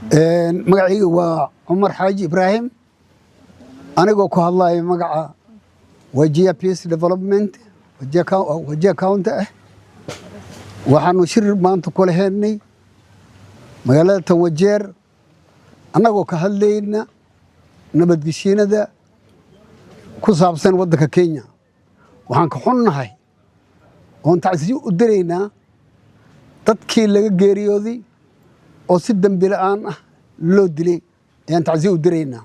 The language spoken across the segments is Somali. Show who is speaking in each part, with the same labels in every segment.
Speaker 1: magacaygu waa Cumar Xaaji Ibraahim anigoo ku hadlayo magaca Wajir Peace Development Wajir County waxaanu shir maanta ku leeyahay magaalada Wajir anagoo ka hadlayna nabadgelyada ku saabsan wadanka Kenya waxaan ka xunnahay oo tacsiyo u direynaa dadkii laga geeriyooday oo si dambi la'aan ah loo dilay ayaan tacsiyo u direynaa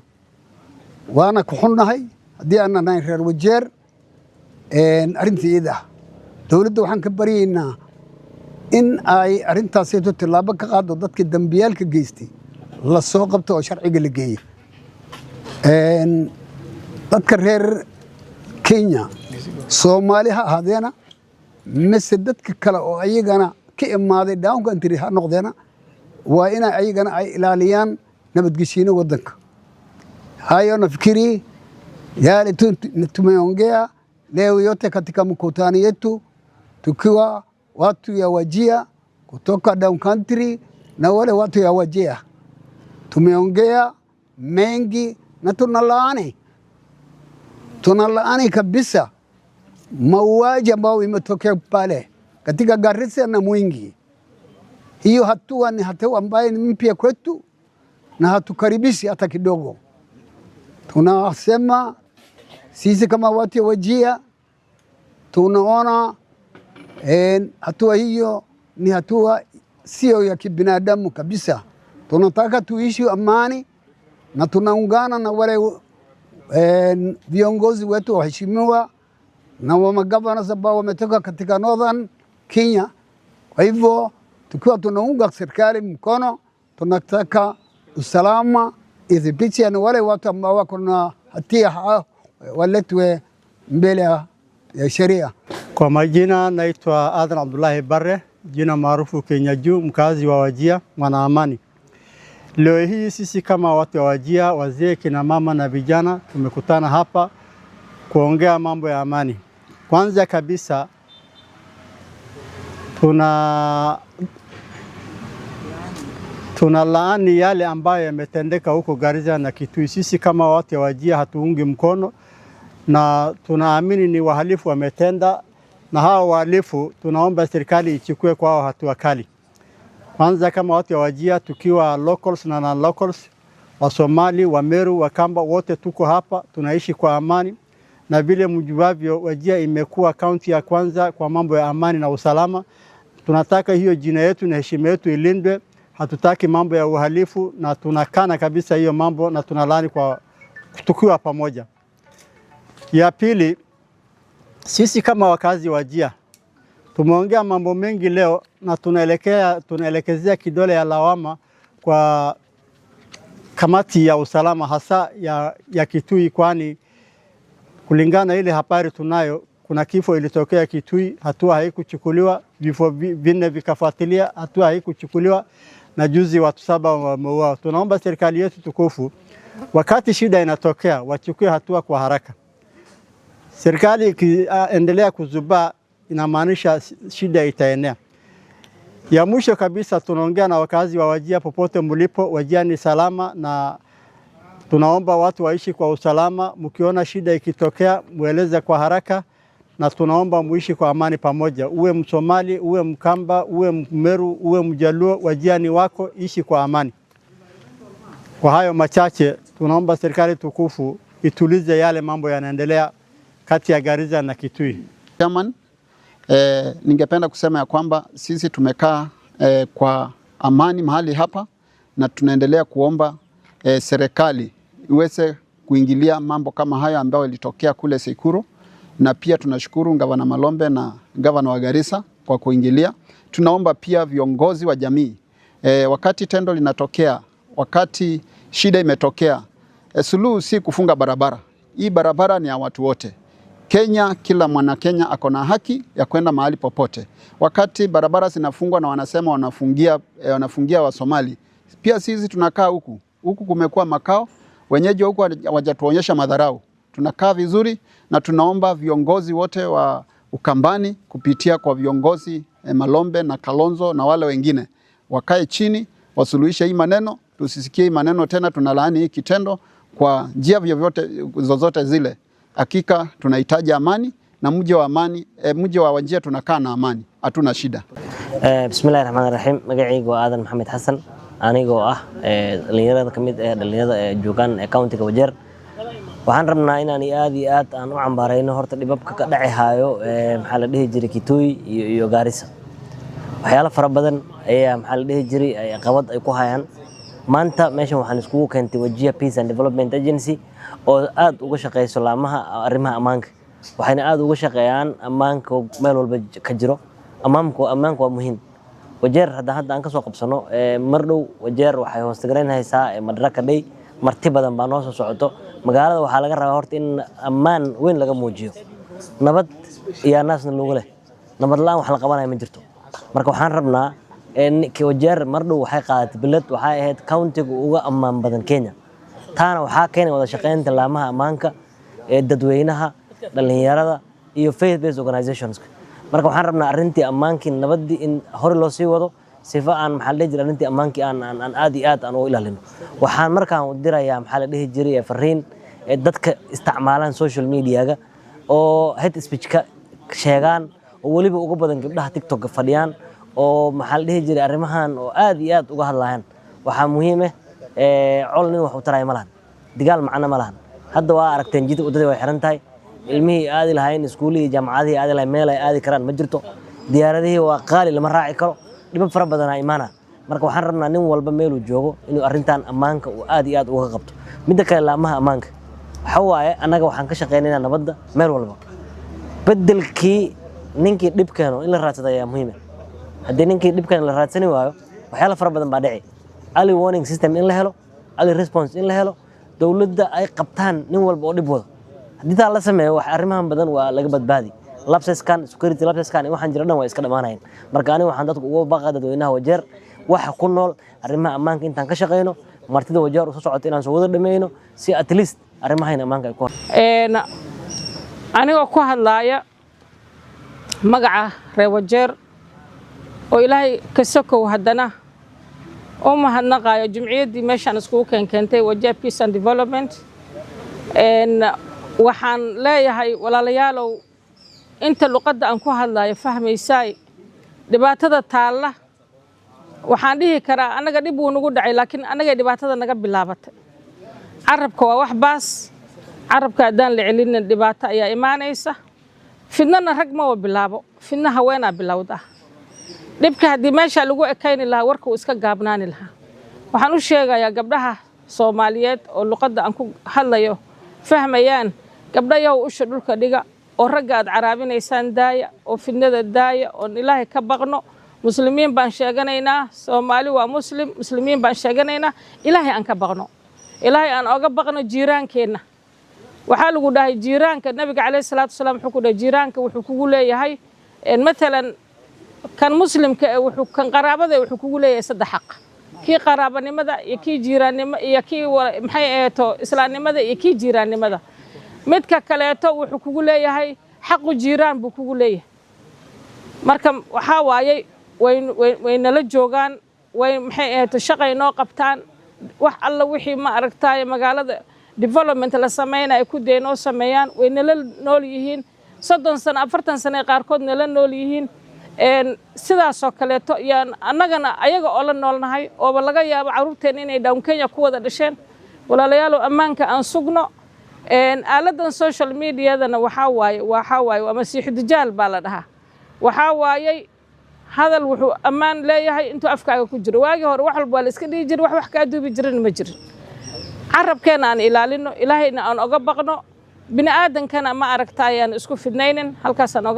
Speaker 1: waana ku xunnahay haddii aan nahay reer Wajir arrinteeda dawladda waxaan ka baryaynaa in ay arrintaas ay tilaabo ka qaado dadka dambiyalka geystay la soo qabto oo sharciga la geeyo dadka reer Kenya Soomaali ha ahaadena mise dadka kale oo ayagana ka imaaday down country ha noqdeena waa in ayagana ay ilaaliyaan nabadgelyada wadanka hayo nafikiri yale tumeongea leo yote katika mkutano yetu tukiwa watu ya Wajir kutoka down country na wale watu ya Wajir tumeongea mengi na tunalaani kabisa mauaji ambao imetokea pale katika Garissa na Mwingi. Hiyo hatua ni hatua ambayo ni mpya kwetu na hatukaribishi hata kidogo. Tunasema sisi kama watu wa Wajir tunaona hatua hiyo ni hatua sio ya kibinadamu kabisa. Tunataka tuishi amani na tunaungana na wale viongozi wetu waheshimiwa na wa magavana ambao wametoka katika Northern Kenya. Kwa hivyo tukiwa tunaunga serikali mkono, tunataka usalama idhibiti na wale watu ambao wako na hatia waletwe mbele ya sheria.
Speaker 2: Kwa majina naitwa Adan Abdullahi Barre, jina maarufu Kenya Juu, mkazi wa Wajir, mwana amani. Leo hii sisi kama watu wa Wajir, wazee, kina mama na vijana tumekutana hapa kuongea mambo ya amani. Kwanza kabisa tunalaani yale ambayo yametendeka huko Garissa na Kitui. Sisi kama watu wa Wajir hatuungi mkono na tunaamini ni wahalifu wametenda, na hao wahalifu tunaomba serikali ichukue kwao hatua kali. Kwanza kama watu wa Wajir tukiwa locals na non-locals, wa Somali, wa Meru, wa Kamba, wote tuko hapa tunaishi kwa amani. Na vile mjuavyo Wajir imekuwa kaunti ya kwanza kwa mambo ya amani na usalama. Tunataka hiyo jina yetu na heshima yetu ilindwe. Hatutaki mambo ya uhalifu na tunakana kabisa hiyo mambo na tunalaani kwa tukiwa pamoja. Ya pili, sisi kama wakazi wa Wajir tumeongea mambo mengi leo na tunaelekezea kidole ya lawama kwa kamati ya usalama hasa ya Kitui, kwani kulingana ile habari tunayo kuna kifo ilitokea Kitui, hatua haikuchukuliwa, vifo vinne vikafuatilia, hatua haikuchukuliwa, na juzi watu 7 wameuawa. Tunaomba serikali yetu tukufu wakati shida inatokea wachukue hatua kwa haraka. Serikali ikiendelea kuzubaa inamaanisha shida itaenea. Ya mwisho kabisa tunaongea na wakazi wa Wajir popote mlipo, Wajir ni salama na tunaomba watu waishi kwa usalama. Mkiona shida ikitokea mueleze kwa haraka na tunaomba muishi kwa amani pamoja. Uwe Msomali, uwe Mkamba, uwe Mmeru, uwe Mjaluo, Wajir ni wako, ishi kwa amani. Kwa hayo machache tunaomba serikali tukufu itulize yale mambo yanaendelea kati ya Garissa na Kitui.
Speaker 3: Chairman, ningependa kusema ya kwamba sisi tumekaa kwa amani mahali hapa na tunaendelea kuomba serikali iweze kuingilia mambo kama haya ambayo ilitokea kule Sekuru, na pia tunashukuru Gavana Malombe na Gavana wa Garissa kwa kuingilia. Tunaomba pia viongozi wa jamii wakati tendo linatokea, wakati shida imetokea, suluhu si kufunga barabara. Hii barabara ni ya watu wote. Kenya, kila mwana Kenya ako na haki ya kwenda mahali popote. Wakati barabara zinafungwa na wanasema wanafungia wa Somali, pia sisi tunakaa huku kumekuwa makao, wenyeji huku hawajatuonyesha madharau. Tunakaa vizuri na tunaomba viongozi wote wa Ukambani kupitia kwa viongozi Malombe na Kalonzo na wale wengine wakae chini wasuluhishe hii maneno tusisikie maneno tena, tunalaani hii kitendo kwa njia vyovyote zozote zile. Hakika tunahitaji amani na mji wa Wajir tunakaa na amani, hatuna shida.
Speaker 4: Bismillahirrahmanirrahim. Magacaygu waa Aadan Maxamed Xasan, anigoo ah dhalinyarada kamid dhalinyarada joogan county-ga Wajir. Waxaan rabnaa inaan aad iyo aad aan u cambaarayno horta dhibabka ka dhaci haayo maxaa la dhihi jiray Kitui iyo Garissa. waxyaalo fara badan ayaa maxaa la dhihi jiray ay qabad ay ku hayaan. Maanta meeshan waxaan iskugu keentay Wajir Peace and Development Agency oo aad uga shaqeyso laamaha arrimaha ammaanka. waxayna aad uga shaqeeyaan ammaanka meel walba ka jiro. ammaanku waa muhiim. Wajir hadda aan ka soo qabsano mar dhow Wajir waxay hoostagaraynaysaa Madaraka Day, marti badan baa noo soo socoto. magaalada waxaa laga rabaa horta in ammaan weyn laga muujiyo. nabad iyo naasna looga leh. nabad la'aan wax la qabanayo ma jirto. marka waxaan rabnaa Wajir mar dhow waxay qaadatay bilad waxay ahayd county-ga uga ammaan badan Kenya. taana waxaa keenay wada shaqeynta laamaha ammaanka dadweynaha, dhalinyarada iyo faith-based organizations. marka waxaan rabnaa arrintii ammaankii nabadii in hore loo sii wado sifa aan maxaa la dhihi jiray arrintii ammaankii aan aad iyo aad aan u ilaalino. waxaan markaan u dirayaa maxaa la dhihi jiray fariin dadka isticmaalaan social media-ga oo hate speech-ka sheegaan oo waliba uga badan gabdhaha TikTok fadhiyaan oo maxaa la dhihi jiray arrimahan oo aad iyo aad uga hadlayaan. waxaa muhiim ah col nin wax u taray ma lahan, digaal macna ma lahan. hadda waa aragteen jidka wadada way xiran tahay. ilmihii aadi lahayn iskuulihii jaamacadihii aadi lahayn meel ay aadi karaan ma jirto. diyaaradihii waa qaali lama raaci karo. dhibab fara badan ay imaanaa. marka waxaan rabnaa nin walba meeluu joogo inuu arrintan ammaanka uu aad iyo aad uga qabto. midda kale laamaha ammaanka waxa waaye annaga waxaan ka shaqeynaynaa nabadda meel walba. bedelkii ninkii dhibkeeno in la raadsado ayaa muhiim ah. haddii ninkii dhibkeeno la raadsani waayo waxyaalo fara badan baa dhici. early warning system in la helo, early response in la helo, dowladda ay qabtaan nin walba oo dhib wado. haddii taa la sameeyo wax arrimahan badan waa laga badbaadi. lapseskan security lapseskan waxaan jira dhan waa iska dhamaanayaan. marka aniga waxaan dadku uga baaqaa dadweynaha Wajir waxa ku nool arrimaha ammaanka intaan ka shaqeyno, martida Wajir soo socota inaan soo wada dhameeyno si at least arrimahan ammaanka ay ku
Speaker 5: anigoo ku hadlaaya magaca reer Wajir oo Ilaahay ka sokow haddana oo mahadnaqayo jumciyaddii meeshaan iskugu keentay Wajir Peace and Development. waxaan leeyahay walaalayaalow inta luqadda aan ku hadlayo fahmaysay dhibaatada taalla. waxaan dhihi karaa anaga dhib uu nagu dhacay laakiin anaga dhibaatada naga bilaabatay. carabka waa wax baas. carabka haddaan la celinin dhibaato ayaa imaanaysa. fidnana rag ma wa bilaabo, fidna haweenaa bilowda. dhibka haddii meesha lagu ekayni lahaa warka uu iska gaabnaani lahaa. waxaan u sheegayaa gabdhaha Soomaaliyeed oo luqadda aan ku hadlayo fahmayaan, gabdhayow usha dhulka dhiga oo ragga aad caraabinaysaan daaya oo fidnada daaya oo Ilaahay ka baqno. muslimiin baan sheeganaynaa, Soomaali waa muslim, muslimiin baan sheeganaynaa. Ilaahay aan ka baqno. Ilaahay aan oga baqno jiiraankeenna. waxaa lagu dhahay jiiraanka Nabiga Kaleey Salaatu Salaam wuxuu ku dhahay jiiraanka wuxuu kugu leeyahay مثلا kan muslimka wuxuu kan qaraabada wuxuu kugu leeyahay saddex xaq. kii qaraabanimada iyo kii jiiraannimada iyo kii maxay eeto islaamnimada iyo kii jiiraannimada. midka kaleeto wuxuu kugu leeyahay xaqu jiiraan buu kugu leeyahay. marka waxa waayay way nala joogaan, way maxay eeto shaqay noo qabtaan. wax alla wixii ma aragtay magaalada development la sameeyay ku deeno sameeyaan, way nala nool yihiin 30 sano 40 sano qaarkood nala nool yihiin. sidaas oo kaleeto yaan annagana ayaga oo la noolnahay oo laga yaabo carruurteen inay down Kenya ku wada dhasheen. walaalayaal ammaanka aan sugno. aaladan social media-dana waxa waaye waa masiix dijaal baa la dhahaa. waxa waaye hadal wuxuu ammaan leeyahay intuu afkaaga ku jiro. waagi hore wax walba la iska dhigi jiray, wax ka duubi jirin ma jirin. carabkeena aan ilaalino, Ilaahayna aan oga baqno, bini aadankana ma aragtayaan isku fidnaynin. halkaas aan